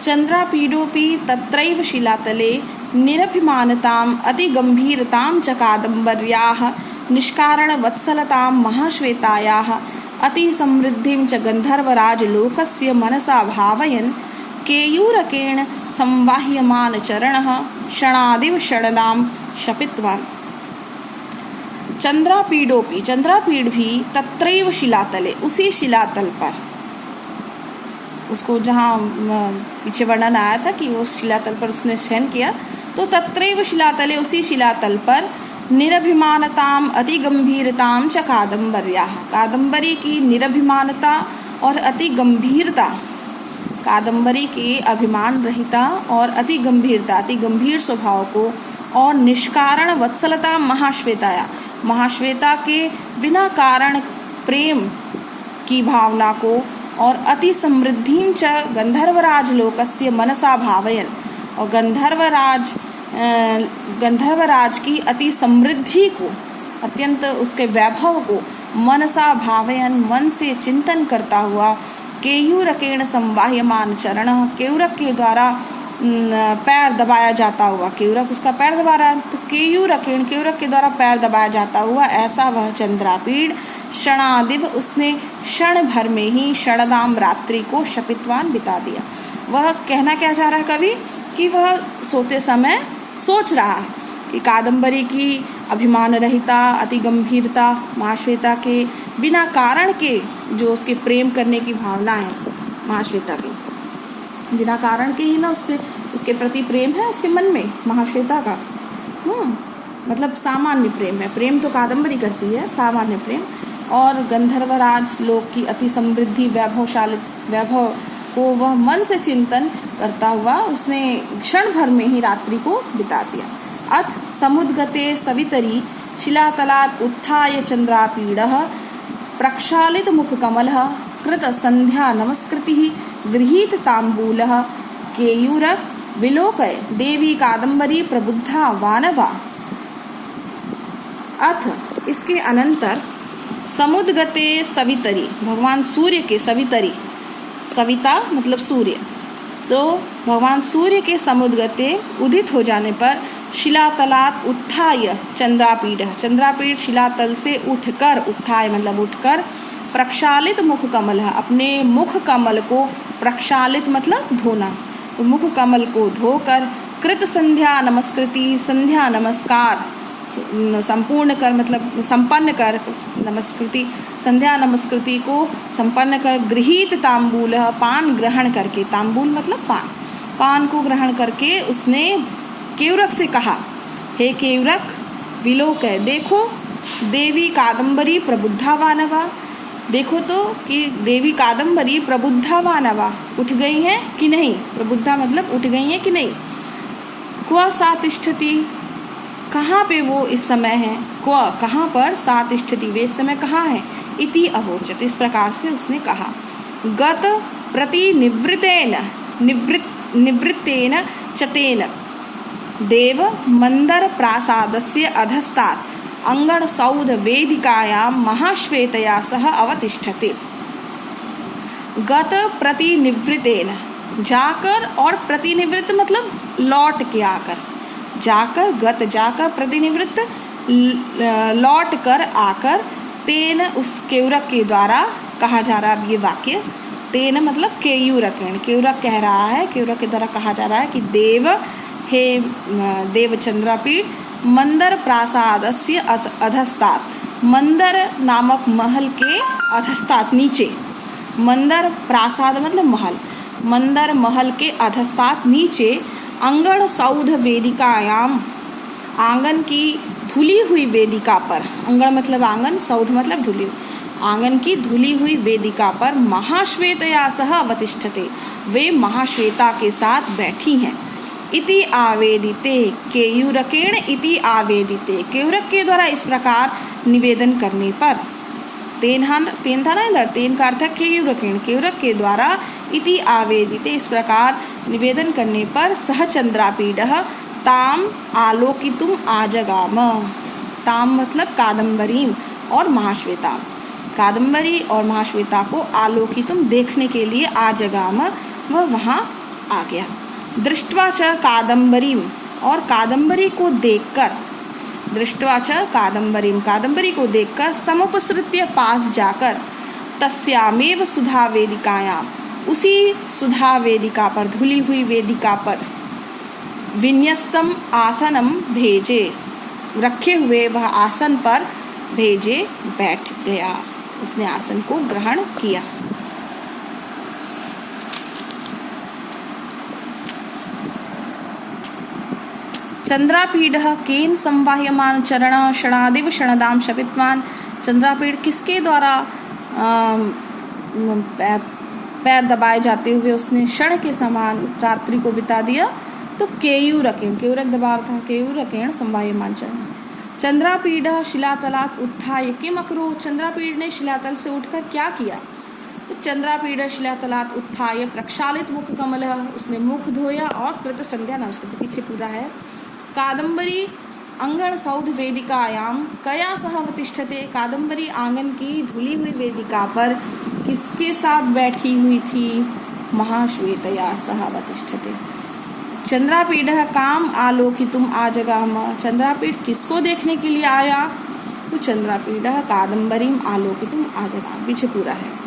चन्द्रापीडोऽपि तत्रैव शिलातले निरभिमानताम् अतिगम्भीरतां च कादम्बर्याः निष्कारणवत्सलतां महाश्वेतायाः अतिसमृद्धिं च गन्धर्वराजलोकस्य मनसा भावयन् केयूरकेण संवाह्यमानचरणः क्षणादिव षडदां शपितवान्। चन्द्रापीडोऽपि, चन्द्रापीड भी तत्रैव शिलातले, उसी शिलातल पर, उसको जहाँ पीछे वर्णन आया था कि वो शिलातल पर उसने शयन किया, तो तत्रैव शिलातले, उसी शिलातल पर निरभिमानताम अति गंभीरताम च कादम्बर्याः, कादम्बरी की निरभिमानता और अति गंभीरता, कादम्बरी के अभिमान रहिता और अति गंभीरता, अति गंभीर स्वभाव को, और निष्कारण वत्सलता महाश्वेताया, महाश्वेता के बिना कारण प्रेम की भावना को, और अति समृद्धिं च गंधर्वराज लोकस्य मनसा भावयन, और गंधर्वराज की अति समृद्धि को, अत्यंत उसके वैभव को मनसा भावयन, मन से चिंतन करता हुआ, केयूरकेण संवाह्यमान चरण, केयूरक के द्वारा पैर दबाया जाता हुआ, केयूरक उसका पैर दबा रहा है, तो केयूरकेण, केयूरक के द्वारा पैर दबाया जाता हुआ ऐसा वह चंद्रापीड क्षणादिव, उसने क्षण भर में ही षडदाम रात्रि को शपितवान बिता दिया। वह कहना क्या चाह रहा है कवि, कि वह सोते समय सोच रहा है कि कादम्बरी की अभिमान रहिता, अति गंभीरता, महाश्वेता के बिना कारण के जो उसके प्रेम करने की भावना है, महाश्वेता की बिना कारण के ही ना उससे, उसके प्रति प्रेम है उसके मन में महाश्वेता का, मतलब सामान्य प्रेम है, प्रेम तो कादम्बरी करती है, सामान्य प्रेम, और गंधर्वराज लोक की अति समृद्धि वैभवशाली वैभव को वह मन से चिंतन करता हुआ उसने क्षण भर में ही रात्रि को बिता दिया। अथ समुद्गते सवितरी शिलातलात् उत्थाय चन्द्रापीडः प्रक्षालित मुखकमलः कृत संध्या नमस्कृतिः गृहीत तांबूलः केयूरक विलोकय देवी कादम्बरी प्रबुद्धा वानवा। अथ इसके अनंतर समुद्गते सवितरी, भगवान सूर्य के सवितरी, सविता मतलब सूर्य, तो भगवान सूर्य के समुद्गते उदित हो जाने पर शिलातलात् उत्थाय चन्द्रापीड, चन्द्रापीड शिलातल से उठकर, उत्थाय मतलब उठकर, प्रक्षालित मुख कमल, अपने मुख कमल को, प्रक्षालित मतलब धोना, तो मुख कमल को धोकर, कृत संध्या नमस्कृति, संध्या नमस्कार संपूर्ण कर मतलब संपन्न कर, नमस्कृति संध्या नमस्कृति को संपन्न कर, गृहीत तांबूल, पान ग्रहण करके, तांबूल मतलब पान, पान को ग्रहण करके उसने केयूरक से कहा, हे केयूरक विलोकय, देखो देवी कादम्बरी प्रबुद्धा वानवा, देखो तो कि देवी कादम्बरी प्रबुद्धा वानवा उठ गई हैं कि नहीं, प्रबुद्धा मतलब उठ गई हैं कि नहीं, क्व सा तिष्ठति, कहाँ पे वो इस समय है, क्व कहाँ पर, सा तिष्ठति वे इस समय कहाँ है, इति अवोचत इस प्रकार से उसने कहा। गत प्रति निवृत्तेन चतेन देव मंदर प्रासादस्य अधस्तात् अंगण सौध वेदिकायां महाश्वेतया सह अवतिष्ठते। गत प्रतिनिवृत्तेन, जाकर, और प्रतिनिवृत्त मतलब लौट के आकर, जाकर, गत जाकर, प्रतिनिवृत्त लौट कर आकर, तेन उस केयूरक के द्वारा कहा जा रहा है ये वाक्य, तेन मतलब केयूरकेण, केयूरक कह रहा है, केयूरक के द्वारा कहा जा रहा है कि देव, हे देव चंद्रापीड, मंदर प्रासादस्य अधस्तात्, मंदर नामक महल के अधस्तात् नीचे, मंदर प्रासाद मतलब महल, मंदर महल के अधस्तात् नीचे, अंगण सौध वेदिकायाम, आंगन की धुली हुई वेदिका पर, अंगण मतलब आंगन, सौध मतलब धुली, आंगन की धुली हुई वेदिका पर, महाश्वेतया सह अवतिष्ठते, वे महाश्वेता के साथ बैठी हैं। इति आवेदिते केयूरकेण, इति आवेदिते, केयूरक के द्वारा इस प्रकार निवेदन करने पर, तेन था ना इधर, तेन का अर्थ है केयूरकेण, केयूरक के द्वारा, इति आवेदिते इस प्रकार निवेदन करने पर, सह चंद्रापीडः ताम आलोकितुम आजगाम, ताम मतलब कादम्बरीम और महाश्वेता, कादम्बरी और महाश्वेता को आलोकितुम देखने के लिए आजगाम, वह वहाँ आ गया। दृष्ट्वा च कादम्बरीम, और कादम्बरी को देखकर, दृष्ट्वा च कादम्बरीम, कादम्बरी को देखकर समुपसृत्य पास जाकर, तस्यामेव सुधा वेदिकायाम, उसी सुधा वेदिका पर, धुली हुई वेदिका पर, विन्यस्तम आसनम भेजे, रखे हुए वह आसन पर भेजे बैठ गया, उसने आसन को ग्रहण किया। चंद्रापीडः केन संवाह्यमान चरण क्षणादिव क्षणदाम शपितवान, चंद्रापीड किसके द्वारा पैर दबाए जाते हुए उसने क्षण के समान रात्रि को बिता दिया? तो केयूरकेण, केयूरक दबा था, केयूरकेण संवाह्यमान चरण। चंद्रापीडः शिलातलात् उत्थाय किम अकरो, चंद्रापीड ने शिलातल से उठकर क्या किया? तो चंद्रापीडः शिलातलात् उत्थाय प्रक्षालित मुख कमलः, उसने मुख धोया और कृत संध्या नमस्कृत, पीछे पूरा है। कादम्बरी अंगण सौध वेदिकायाम कया सह अवतिष्ठते, कादम्बरी आंगन की धुली हुई वेदिका पर किसके साथ बैठी हुई थी? महाश्वेतया सह अवतिष्ठते। चंद्रापीडः काम आलोकितुम आजगाम, चंद्रापीड किसको देखने के लिए आया? तो चंद्रापीडः कादम्बरीम आलोकितुम आजगाम, पीछे पूरा है।